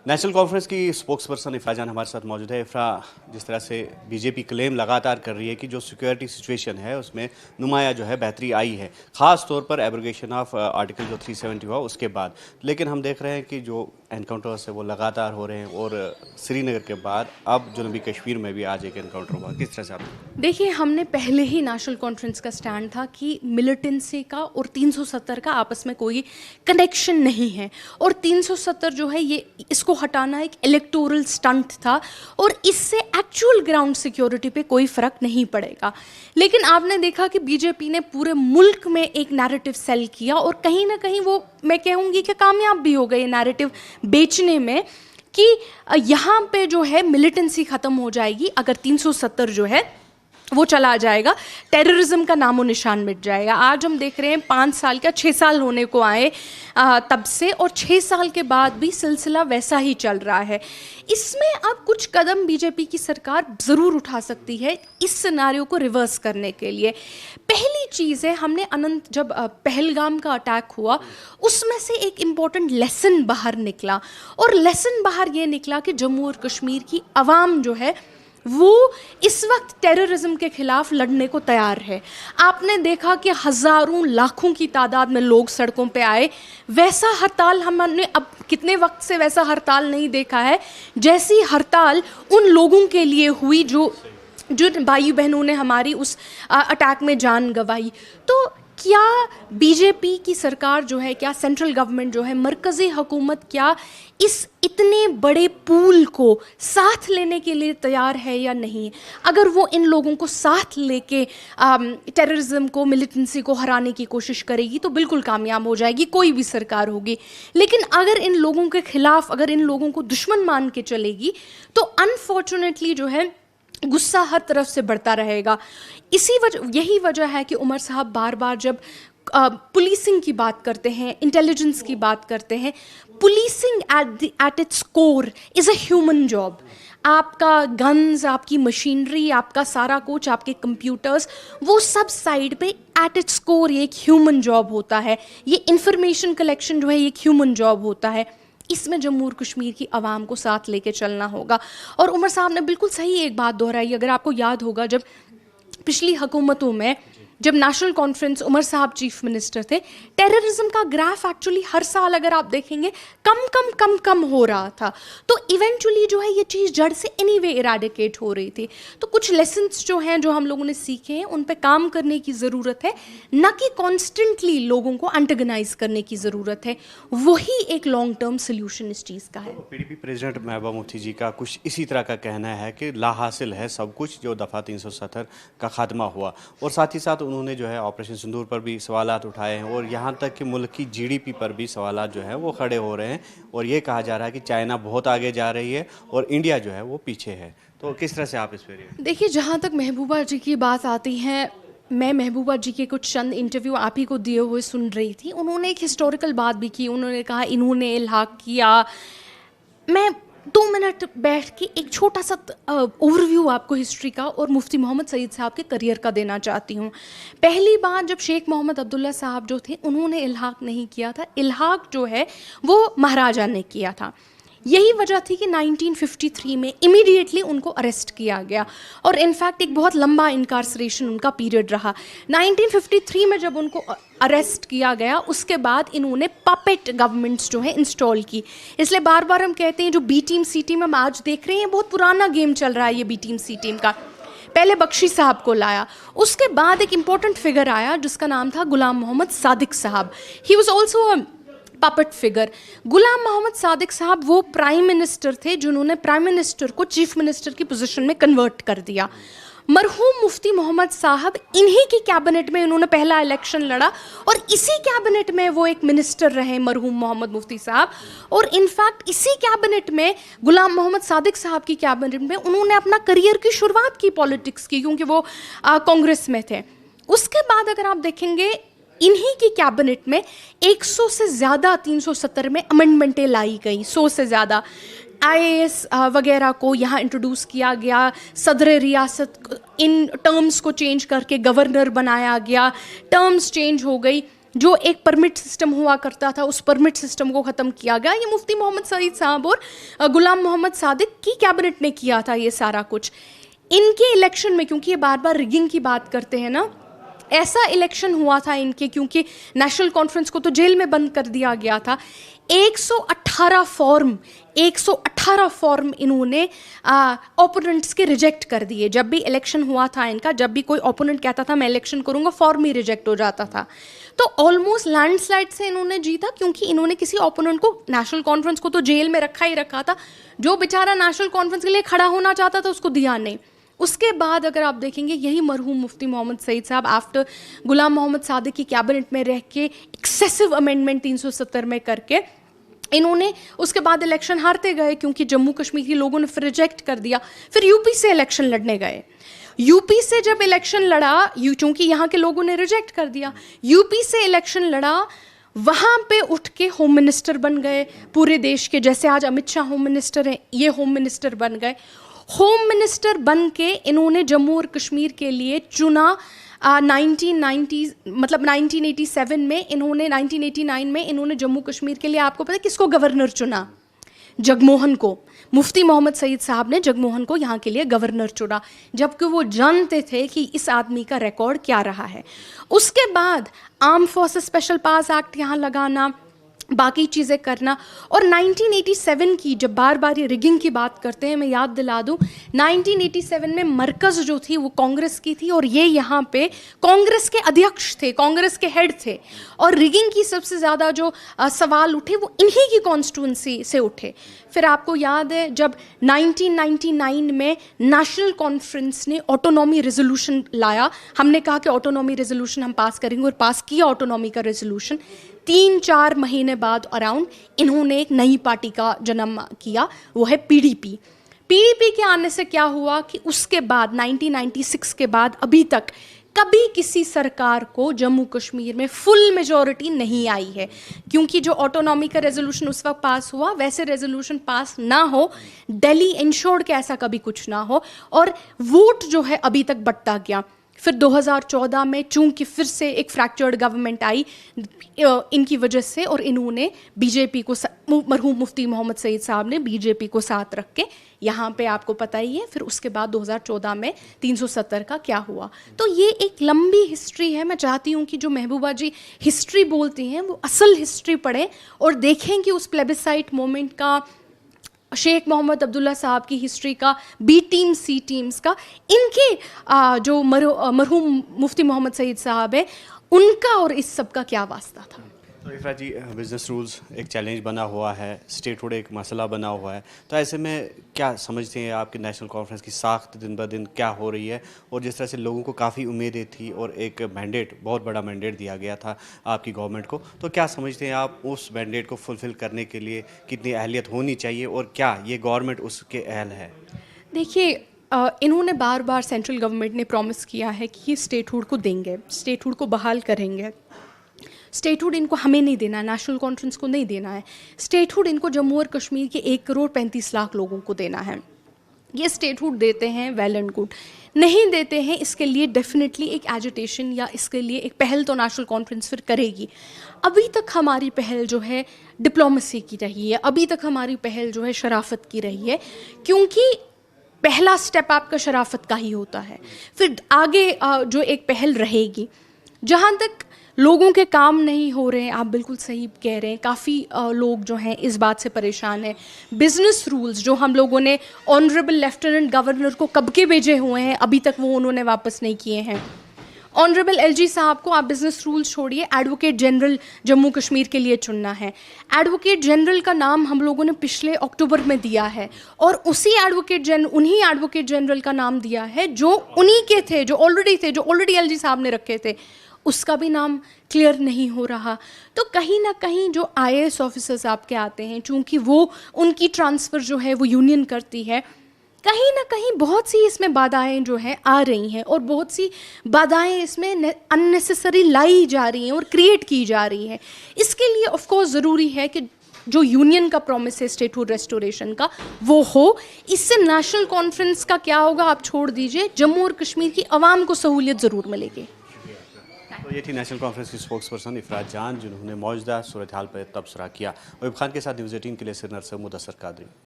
National conference की spokesperson इफ्रा जान हमारे साथ मौजूद है। इफ्रा, जिस तरह से बीजेपी क्लेम लगातार कर रही है कि जो सिक्योरिटी सिचुएशन है उसमें नुमाया जो है बेहतरी आई है, ख़ास तौर पर एब्रोगेशन ऑफ आर्टिकल जो 370 हुआ उसके बाद, लेकिन हम देख रहे हैं कि जो एनकाउंटर्स है वो लगातार हो रहे हैं और श्रीनगर के बाद अब जनूबी कश्मीर में भी आज एक एनकाउंटर हुआ। किस तरह से आप देखिए, हमने पहले ही नेशनल कॉन्फ्रेंस का स्टैंड था कि मिलिटेंसी का और 370 का आपस में कोई कनेक्शन नहीं है, और 370 जो है ये इसको हटाना एक इलेक्टोरल स्टंट था और इससे एक्चुअल ग्राउंड सिक्योरिटी पे कोई फ़र्क नहीं पड़ेगा। लेकिन आपने देखा कि बीजेपी ने पूरे मुल्क में एक नैरेटिव सेल किया और कहीं ना कहीं वो, मैं कहूँगी कि कामयाब भी हो गए नैरेटिव बेचने में कि यहाँ पे जो है मिलिटेंसी ख़त्म हो जाएगी अगर 370 जो है वो चला जाएगा, टेररिज्म का नामो निशान मिट जाएगा। आज हम देख रहे हैं 5 साल का 6 साल होने को आए तब से, और 6 साल के बाद भी सिलसिला वैसा ही चल रहा है। इसमें अब कुछ कदम बीजेपी की सरकार ज़रूर उठा सकती है इस सिनारियो को रिवर्स करने के लिए। पहली चीज़ है, हमने जब पहलगाम का अटैक हुआ उसमें से एक इम्पॉर्टेंट लेसन बाहर निकला, और लेसन बाहर ये निकला कि जम्मू और कश्मीर की आवाम जो है वो इस वक्त टेररिज्म के खिलाफ लड़ने को तैयार है। आपने देखा कि हज़ारों लाखों की तादाद में लोग सड़कों पे आए। वैसा हड़ताल हमने अब कितने वक्त से वैसा हड़ताल नहीं देखा है जैसी हड़ताल उन लोगों के लिए हुई जो भाई बहनों ने हमारी उस अटैक में जान गंवाई। तो क्या बीजेपी की सरकार जो है, क्या सेंट्रल गवर्नमेंट जो है, मरकज़ी हुकूमत क्या इस इतने बड़े पूल को साथ लेने के लिए तैयार है या नहीं? अगर वो इन लोगों को साथ लेके टेररिज्म को, मिलिटेंसी को हराने की कोशिश करेगी तो बिल्कुल कामयाब हो जाएगी, कोई भी सरकार होगी। लेकिन अगर इन लोगों के खिलाफ, अगर इन लोगों को दुश्मन मान के चलेगी तो अनफॉर्चुनेटली जो है गुस्सा हर तरफ से बढ़ता रहेगा। यही वजह है कि उमर साहब बार बार जब पुलिसिंग की बात करते हैं, इंटेलिजेंस की बात करते हैं, policing at its core is a human job. आपका गन्स, आपकी मशीनरी, आपका सारा कुछ, आपके कंप्यूटर्स, वो सब साइड पे एट इट्स कोर ये एक ह्यूमन जॉब होता है। ये इंफॉर्मेशन कलेक्शन जो है ये एक ह्यूमन जॉब होता है। इसमें जम्मू और कश्मीर की आवाम को साथ लेके चलना होगा। और उमर साहब ने बिल्कुल सही एक बात दोहराई। अगर आपको याद होगा, जब पिछली हुकूमतों में जब नेशनल कॉन्फ्रेंस उमर साहब चीफ मिनिस्टर थे, टेररिज्म का ग्राफ एक्चुअली हर साल अगर आप देखेंगे कम हो रहा था। तो इवेंचुअली जो है ये चीज़ जड़ से एनीवे इराडिकेट हो रही थी। तो कुछ लेसन्स जो हैं, जो हम लोगों ने सीखे हैं, उन पे काम करने की ज़रूरत है, न कि कॉन्स्टेंटली लोगों को एंटेगनाइज करने की ज़रूरत है। वही एक लॉन्ग टर्म सोल्यूशन इस चीज़ का है। पीडीपी प्रेसिडेंट महबूबा मुफ्ती जी का कुछ इसी तरह का कहना है कि लाहासिल है सब कुछ जो दफ़ा 370 का खात्मा हुआ, और साथ ही साथ उन्होंने जो है ऑपरेशन सिंदूर पर भी सवालात उठाए हैं, और यहाँ तक कि मुल्क की जीडीपी पर भी सवालात जो है वो खड़े हो रहे हैं, और ये कहा जा रहा है कि चाइना बहुत आगे जा रही है और इंडिया जो है वो पीछे है। तो किस तरह से आप इस पर? देखिए, जहाँ तक महबूबा जी की बात आती है, मैं महबूबा जी के कुछ चंद इंटरव्यू आप ही को दिए हुए सुन रही थी। उन्होंने एक हिस्टोरिकल बात भी की। उन्होंने कहा इन्होंने इल्हाक किया। मैं 2 मिनट बैठ के एक छोटा सा ओवरव्यू आपको हिस्ट्री का और मुफ्ती मोहम्मद सईद साहब के करियर का देना चाहती हूँ। पहली बार जब शेख मोहम्मद अब्दुल्ला साहब जो थे, उन्होंने इल्हाक नहीं किया था। इल्हाक जो है वो महाराजा ने किया था। यही वजह थी कि 1953 में इमीडिएटली उनको अरेस्ट किया गया, और इनफैक्ट एक बहुत लंबा इनकार्सरेशन उनका पीरियड रहा। 1953 में जब उनको अरेस्ट किया गया, उसके बाद इन्होंने पपेट गवर्नमेंट्स जो है इंस्टॉल की। इसलिए बार बार हम कहते हैं जो बी टीम सी टीम हम आज देख रहे हैं, बहुत पुराना गेम चल रहा है ये बी टीम सी टीम का। पहले बख्शी साहब को लाया, उसके बाद एक इम्पॉर्टेंट फिगर आया जिसका नाम था गुलाम मोहम्मद सादिक साहब। He was also a puppet figure. Ghulam Mohammad Sadiq साहब वो प्राइम मिनिस्टर थे जिन्होंने प्राइम मिनिस्टर को चीफ मिनिस्टर की पोजीशन में कन्वर्ट कर दिया। मरहूम मुफ्ती मोहम्मद साहब, इन्हीं की कैबिनेट में इन्होंने पहला इलेक्शन लड़ा, और इसी कैबिनेट में वो एक मिनिस्टर रहे, मरहूम मोहम्मद मुफ्ती साहब। और इनफैक्ट इसी कैबिनेट में, गुलाम मोहम्मद सादिक साहब की कैबिनेट में, उन्होंने अपना करियर की शुरुआत की पॉलिटिक्स की, क्योंकि वो कांग्रेस में थे। उसके बाद अगर आप देखेंगे, इन्हीं की कैबिनेट में 100 से ज़्यादा 370 में अमेंडमेंटें लाई गई, 100 से ज़्यादा। आईएएस वगैरह को यहाँ इंट्रोड्यूस किया गया, सदर रियासत इन टर्म्स को चेंज करके गवर्नर बनाया गया, टर्म्स चेंज हो गई। जो एक परमिट सिस्टम हुआ करता था, उस परमिट सिस्टम को ख़त्म किया गया। ये मुफ्ती मोहम्मद सईद साहब और गुलाम मोहम्मद सादिक की कैबिनेट ने किया था ये सारा कुछ। इनके इलेक्शन में, क्योंकि ये बार बार रिगिंग की बात करते हैं ना, ऐसा इलेक्शन हुआ था इनके, क्योंकि नेशनल कॉन्फ्रेंस को तो जेल में बंद कर दिया गया था। 118 फॉर्म इन्होंने ओपोनेंट्स के रिजेक्ट कर दिए। जब भी इलेक्शन हुआ था इनका, जब भी कोई ओपोनेंट कहता था मैं इलेक्शन करूंगा, फॉर्म ही रिजेक्ट हो जाता था। तो ऑलमोस्ट लैंडस्लाइड से इन्होंने जीता, क्योंकि इन्होंने किसी ओपोनेंट को, नेशनल कॉन्फ्रेंस को तो जेल में रखा ही रखा था, जो बेचारा नेशनल कॉन्फ्रेंस के लिए खड़ा होना चाहता था उसको दिया नहीं। उसके बाद अगर आप देखेंगे, यही मरहूम मुफ्ती मोहम्मद सईद साहब आफ्टर गुलाम मोहम्मद सादिक की कैबिनेट में रह के एक्सेसिव अमेंडमेंट 370 में करके इन्होंने उसके बाद इलेक्शन हारते गए, क्योंकि जम्मू कश्मीर के लोगों ने फिर रिजेक्ट कर दिया। फिर यूपी से इलेक्शन लड़ने गए। यूपी से जब इलेक्शन लड़ा, चूंकि यहाँ के लोगों ने रिजेक्ट कर दिया, यूपी से इलेक्शन लड़ा, वहाँ पे उठ के होम मिनिस्टर बन गए पूरे देश के। जैसे आज अमित शाह होम मिनिस्टर हैं, ये होम मिनिस्टर बन गए। होम मिनिस्टर बन के इन्होंने जम्मू और कश्मीर के लिए चुना 1990 मतलब 1987 में इन्होंने, 1989 में इन्होंने जम्मू कश्मीर के लिए, आपको पता है किसको गवर्नर चुना? जगमोहन को। मुफ्ती मोहम्मद सईद साहब ने जगमोहन को यहाँ के लिए गवर्नर चुना, जबकि वो जानते थे कि इस आदमी का रिकॉर्ड क्या रहा है। उसके बाद आर्म फोर्सेस स्पेशल पास एक्ट यहाँ लगाना, बाकी चीज़ें करना। और 1987 की, जब बार बार ये रिगिंग की बात करते हैं, मैं याद दिला दूं, 1987 में मरकज़ जो थी वो कांग्रेस की थी, और ये यहाँ पे कांग्रेस के अध्यक्ष थे, कांग्रेस के हेड थे। और रिगिंग की सबसे ज़्यादा जो सवाल उठे वो इन्हीं की कॉन्स्टिट्यूंसी से उठे। फिर आपको याद है जब 1999 में नेशनल कॉन्फ्रेंस ने ऑटोनॉमी रेजोल्यूशन लाया, हमने कहा कि ऑटोनॉमी रेजोल्यूशन हम पास करेंगे, और पास किया ऑटोनॉमी का रेजोल्यूशन। 3-4 महीने बाद अराउंड इन्होंने एक नई पार्टी का जन्म किया, वो है पीडीपी। पीडीपी के आने से क्या हुआ कि उसके बाद 1996 के बाद अभी तक कभी किसी सरकार को जम्मू कश्मीर में फुल मेजॉरिटी नहीं आई है, क्योंकि जो ऑटोनॉमी का रेजोल्यूशन उस वक्त पास हुआ, वैसे रेजोल्यूशन पास ना हो, दिल्ली इंश्योर्ड के ऐसा कभी कुछ ना हो, और वोट जो है अभी तक बढ़ता गया। फिर 2014 में चूंकि फिर से एक फ्रैक्चर्ड गवर्नमेंट आई इनकी वजह से, और इन्होंने बीजेपी को, मरहूम मुफ्ती मोहम्मद सईद साहब ने बीजेपी को साथ रख के, यहाँ पे आपको पता ही है फिर उसके बाद 2014 में 370 का क्या हुआ। तो ये एक लंबी हिस्ट्री है। मैं चाहती हूँ कि जो महबूबा जी हिस्ट्री बोलती हैं वो असल हिस्ट्री पढ़ें और देखें कि उस प्लेबिसाइट मोमेंट का, शेख मोहम्मद अब्दुल्ला साहब की हिस्ट्री का, बी टीम सी टीम्स का, इनके जो मरहूम मुफ्ती मोहम्मद सईद साहब है उनका और इस सब का क्या वास्ता था। तो इफ़रा जी, बिजनेस रूल्स एक चैलेंज बना हुआ है, स्टेटहुड एक मसला बना हुआ है, तो ऐसे में क्या समझते हैं आपकी नेशनल कॉन्फ्रेंस की साख्त दिन ब दिन क्या हो रही है? और जिस तरह से लोगों को काफ़ी उम्मीदें थी और एक मैंडेट, बहुत बड़ा मैंडेट दिया गया था आपकी गवर्नमेंट को, तो क्या समझते हैं आप उस मैंडेट को फुलफ़िल करने के लिए कितनी अहलियत होनी चाहिए और क्या ये गवर्नमेंट उसके अहल है? देखिए, इन्होंने बार बार सेंट्रल गवर्नमेंट ने प्रॉमिस किया है कि ये स्टेटहुड को देंगे, स्टेटहुड को बहाल करेंगे। स्टेटहुड इनको हमें नहीं देना है, नेशनल कॉन्फ्रेंस को नहीं देना है। स्टेटहुड इनको जम्मू और कश्मीर के 1,35,00,000 लोगों को देना है। ये स्टेटहुड देते हैं, वेल एंड गुड। नहीं देते हैं, इसके लिए डेफिनेटली एक एजिटेशन या इसके लिए एक पहल तो नेशनल कॉन्फ्रेंस फिर करेगी। अभी तक हमारी पहल जो है डिप्लोमेसी की रही है, अभी तक हमारी पहल जो है शराफत की रही है, क्योंकि पहला स्टेप आपका शराफत का ही होता है। फिर आगे जो एक पहल रहेगी, जहाँ तक लोगों के काम नहीं हो रहे हैं, आप बिल्कुल सही कह रहे हैं, काफ़ी लोग जो हैं इस बात से परेशान हैं। बिजनेस रूल्स जो हम लोगों ने ऑनरेबल लेफ्टिनेंट गवर्नर को कब के भेजे हुए हैं, अभी तक वो उन्होंने वापस नहीं किए हैं। ऑनरेबल एलजी साहब को आप बिजनेस रूल्स छोड़िए, एडवोकेट जनरल जम्मू कश्मीर के लिए चुनना है। एडवोकेट जनरल का नाम हम लोगों ने पिछले अक्टूबर में दिया है, और उन्हीं एडवोकेट जनरल का नाम दिया है जो उन्हीं के थे, जो ऑलरेडी एलजी साहब ने रखे थे, उसका भी नाम क्लियर नहीं हो रहा। तो कहीं ना कहीं जो आईएएस ऑफिसर्स आपके आते हैं, चूंकि वो उनकी ट्रांसफ़र जो है वो यूनियन करती है, कहीं ना कहीं बहुत सी इसमें बाधाएं जो हैं आ रही हैं, और बहुत सी बाधाएं इसमें अननेसेसरी लाई जा रही हैं और क्रिएट की जा रही हैं। इसके लिए ऑफ कोर्स ज़रूरी है कि जो यूनियन का प्रॉमिस है स्टेटहुड रेस्टोरेशन का, वो हो। इससे नेशनल कॉन्फ्रेंस का क्या होगा आप छोड़ दीजिए, जम्मू और कश्मीर की आवाम को सहूलियत ज़रूर मिलेगी। तो तो ये थी नेशनल कॉन्फ्रेंस की स्पोक्स पर्सन इफरात जान, जिन्होंने मौजूदा सूरत हाल पर तबसरा किया। वहीब खान के साथ न्यूज़ 18 के लिए श्रीनगर से मुदस्सर कादरी।